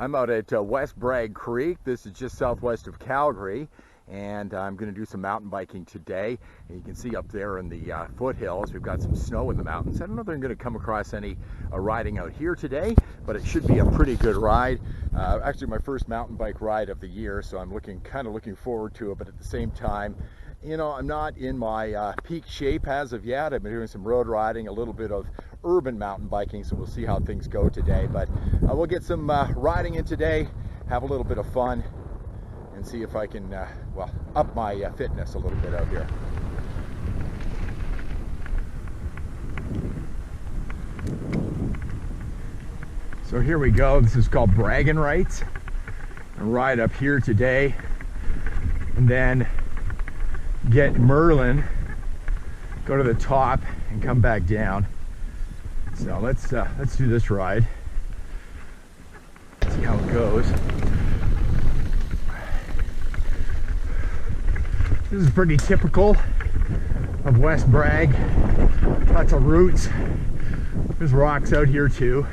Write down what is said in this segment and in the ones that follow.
I'm out at West Bragg Creek. This is just southwest of Calgary, and I'm going to do some mountain biking today. And you can see up there in the foothills, we've got some snow in the mountains. I don't know if I'm going to come across any riding out here today, but it should be a pretty good ride. Actually, my first mountain bike ride of the year, so I'm kind of looking forward to it. But at the same time, you know, I'm not in my peak shape as of yet. I've been doing some road riding, a little bit of urban mountain biking, so we'll see how things go today. But we'll get some riding in today, have a little bit of fun, and see if I can, well, up my fitness a little bit out here. So here we go. This is called Bragg and Rights. I'll ride up here today, and then get Merlin, go to the top, and come back down. So let's do this ride. See how it goes. This is pretty typical of West Bragg. Lots of roots. There's rocks out here too.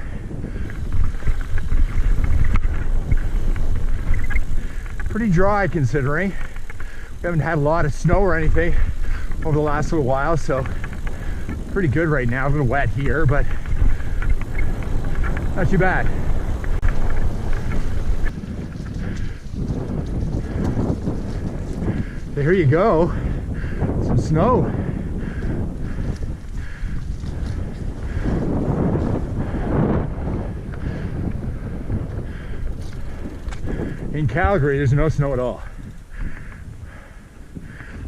Pretty dry considering. We haven't had a lot of snow or anything over the last little while, so pretty good right now. A little wet here, but not too bad. So here you go, some snow. In Calgary, there's no snow at all.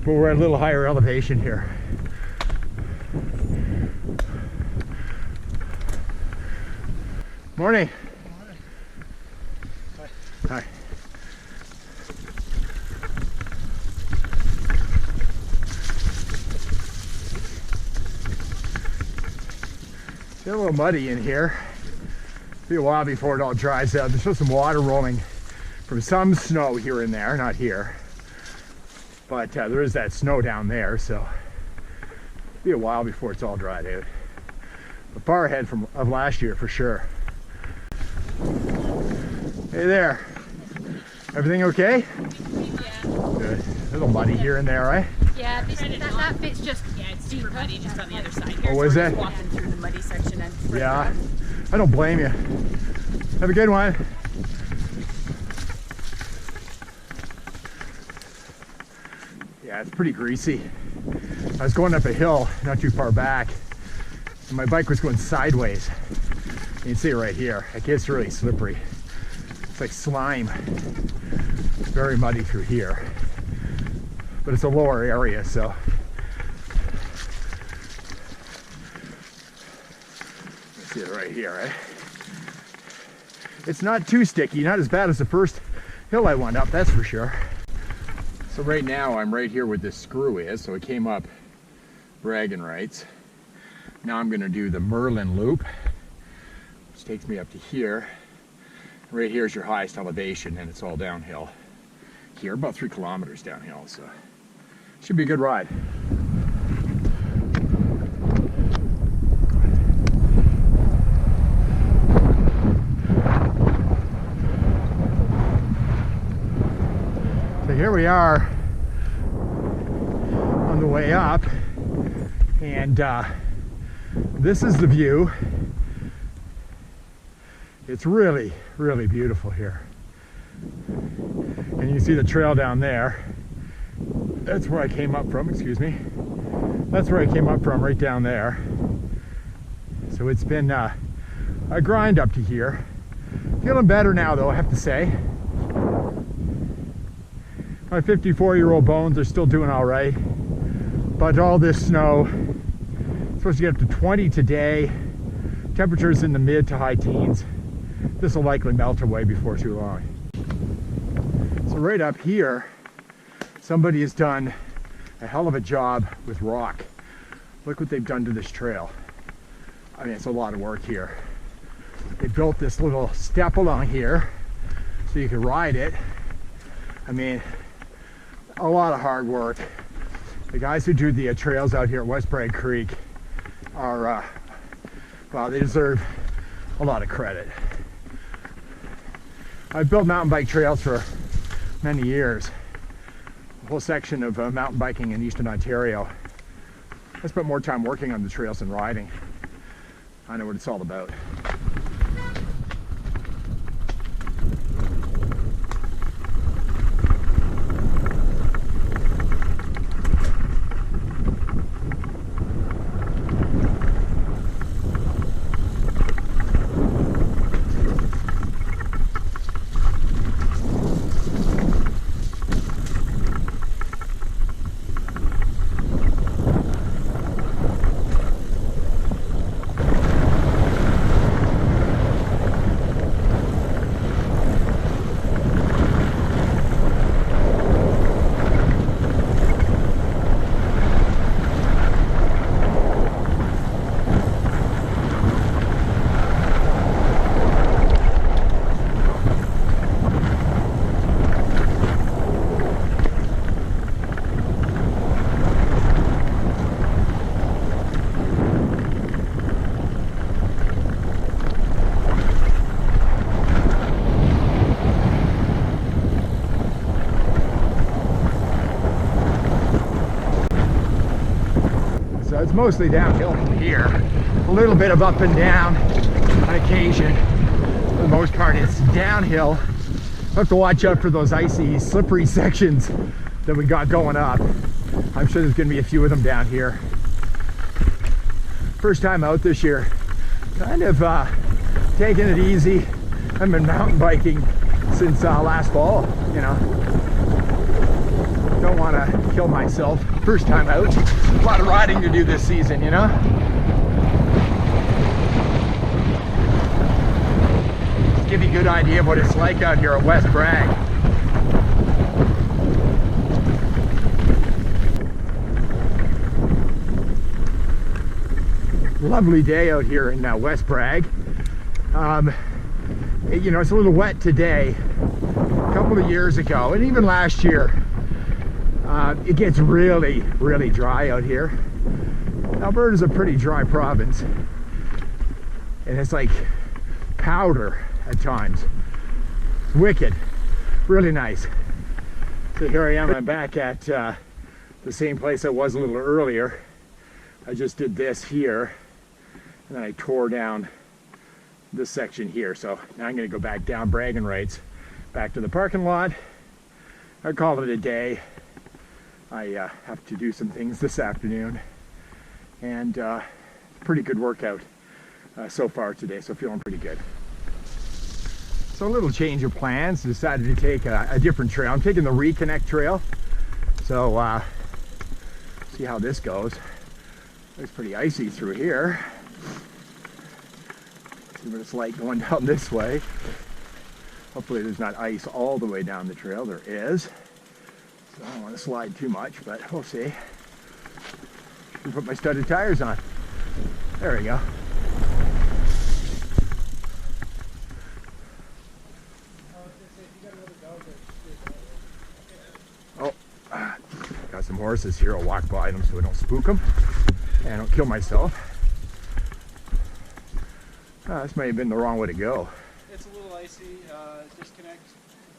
But we're at a little higher elevation here. Morning. Hi. Hi. It's a little muddy in here. It'll be a while before it all dries out. There's still some water rolling from some snow here and there, not here. But there is that snow down there, so it'll be a while before it's all dried out. But far ahead of last year for sure. Hey there. Everything okay? Yeah. Good. A little muddy here and there, right? Yeah, that bit's just, yeah, it's super muddy just on the other side here. Oh, is it? Walking through the muddy section. And Yeah. I don't blame you. Have a good one. Yeah, it's pretty greasy. I was going up a hill not too far back, and my bike was going sideways. You can see it right here. It gets really slippery. It's like slime. It's very muddy through here, but it's a lower area, so. You see it right here, right? It's not too sticky, not as bad as the first hill I went up, that's for sure. So right now I'm right here where this screw is, so it came up Bragg and Rights. Now I'm going to do the Merlin Loop, which takes me up to here. Right here is your highest elevation, and it's all downhill here, about 3 kilometers downhill, so should be a good ride. So here we are on the way up, and this is the view. It's really, really beautiful here. And you can see the trail down there. That's where I came up from, excuse me. That's where I came up from, right down there. So it's been a grind up to here. Feeling better now though, I have to say. My 54-year-old bones are still doing all right. But all this snow, it's supposed to get up to 20 today. Temperatures in the mid to high teens. This will likely melt away before too long. So right up here, somebody has done a hell of a job with rock. Look what they've done to this trail. I mean, it's a lot of work here. They built this little step along here so you can ride it. I mean, a lot of hard work. The guys who do the trails out here at West Bragg Creek are, well, they deserve a lot of credit. I've built mountain bike trails for many years. A whole section of mountain biking in Eastern Ontario. I spent more time working on the trails than riding. I know what it's all about. It's mostly downhill from here. A little bit of up and down on occasion. For the most part, it's downhill. I have to watch out for those icy, slippery sections that we got going up. I'm sure there's going to be a few of them down here. First time out this year. Kind of taking it easy. I've been mountain biking since last fall, you know. Don't want to kill myself. First time out. A lot of riding to do this season, you know? Give you a good idea of what it's like out here at West Bragg. Lovely day out here in West Bragg. You know, it's a little wet today. A couple of years ago, and even last year, it gets really, really dry out here. Alberta's a pretty dry province, and it's like powder at times. It's wicked, really nice. So here I am, I'm back at the same place I was a little earlier. I just did this here, and then I tore down this section here. So now I'm gonna go back down bragging rights, back to the parking lot. I call it a day. I have to do some things this afternoon, and pretty good workout so far today, so feeling pretty good. So a little change of plans. Decided to take a different trail. I'm taking the Reconnect Trail, so see how this goes. It's pretty icy through here. See what it's like going down this way. Hopefully there's not ice all the way down the trail. There is. So I don't want to slide too much, but we'll see. Put my studded tires on. There we go. Oh, got some horses here. I'll walk by them so I don't spook them and I don't kill myself. This may have been the wrong way to go. It's a little icy. Disconnect.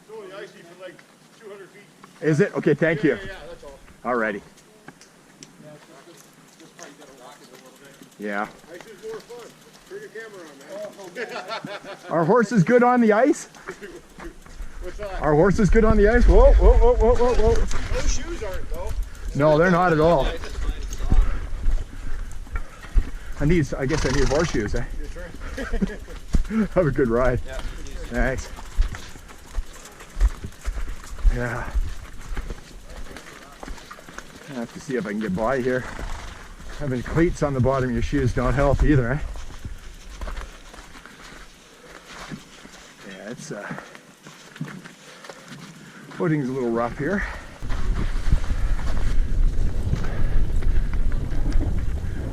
It's only icy for like 200 feet. Is it? Okay, thank you. Yeah, that's all. Alrighty. Yeah, just probably gotta walk it a little bit. Yeah. Ice is more fun. Turn your camera on, man. Our horse is good on the ice? What's that? Our horse is good on the ice? Whoa, whoa, whoa, whoa, whoa, whoa. Those shoes aren't, though. No, they're not at all. I guess I need horseshoes, eh? That's right. Have a good ride. Yeah. Thanks. Yeah. I have to see if I can get by here. Having cleats on the bottom of your shoes don't help either, eh? Yeah, it's footing's a little rough here.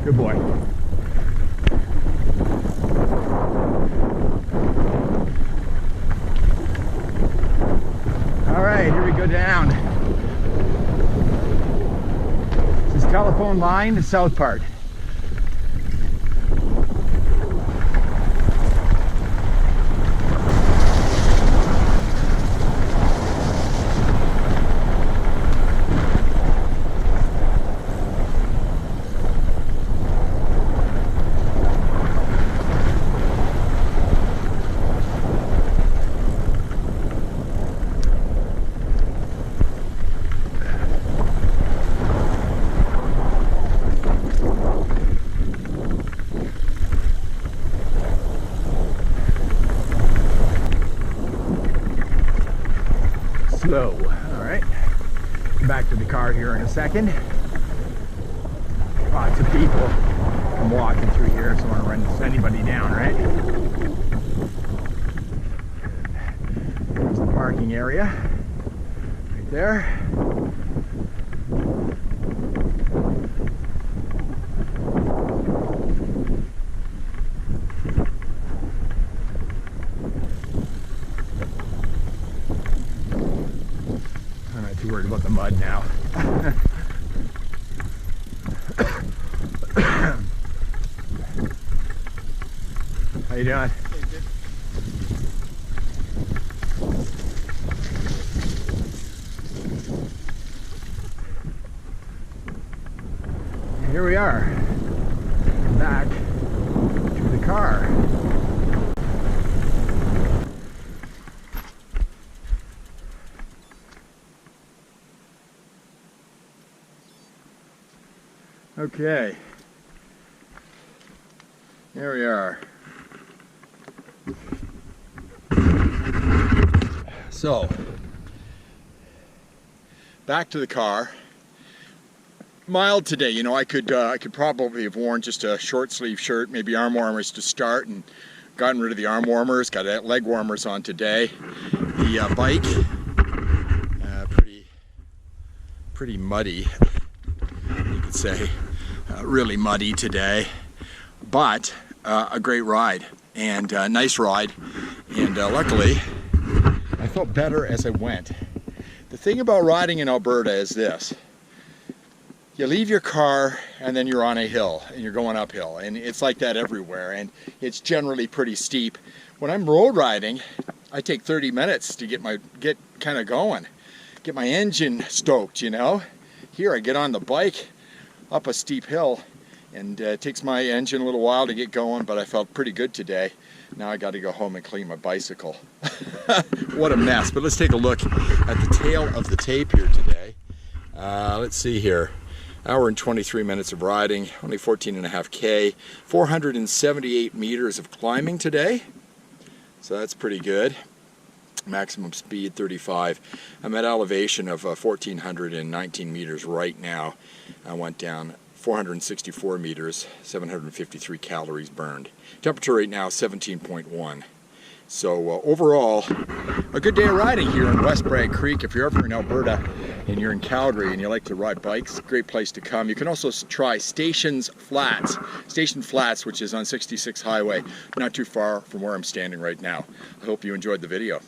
Good boy. All right, here we go down. This is telephone line, the south part. slow. All right, back to the car here in a second. Lots of people. I'm walking through here, so I don't want to run anybody down, right? There's the parking area, right there. I'm not too worried about the mud now. How you doing? Here we are, back to the car. Okay, here we are. So, back to the car. Mild today, you know. I could probably have worn just a short sleeve shirt, maybe arm warmers to start, and gotten rid of the arm warmers. Got leg warmers on today. The bike, pretty muddy, you could say. Really muddy today, but a great ride and a nice ride. And luckily, I felt better as I went. The thing about riding in Alberta is this. You leave your car and then you're on a hill and you're going uphill, and it's like that everywhere, and it's generally pretty steep. When I'm road riding, I take 30 minutes to get kind of going, get my engine stoked, you know. Here I get on the bike up a steep hill, and it takes my engine a little while to get going, but I felt pretty good today. Now I got to go home and clean my bicycle. What a mess. But let's take a look at the tail of the tape here today. Let's see here. Hour and 23 minutes of riding, only 14.5K, 478 meters of climbing today. So that's pretty good. Maximum speed 35. I'm at elevation of 1,419 meters right now. I went down 464 meters, 753 calories burned. Temperature right now 17.1. So overall, a good day of riding here in West Bragg Creek. If you're ever in Alberta and you're in Calgary and you like to ride bikes, great place to come. You can also try Station Flats, which is on 66 Highway, not too far from where I'm standing right now. I hope you enjoyed the video.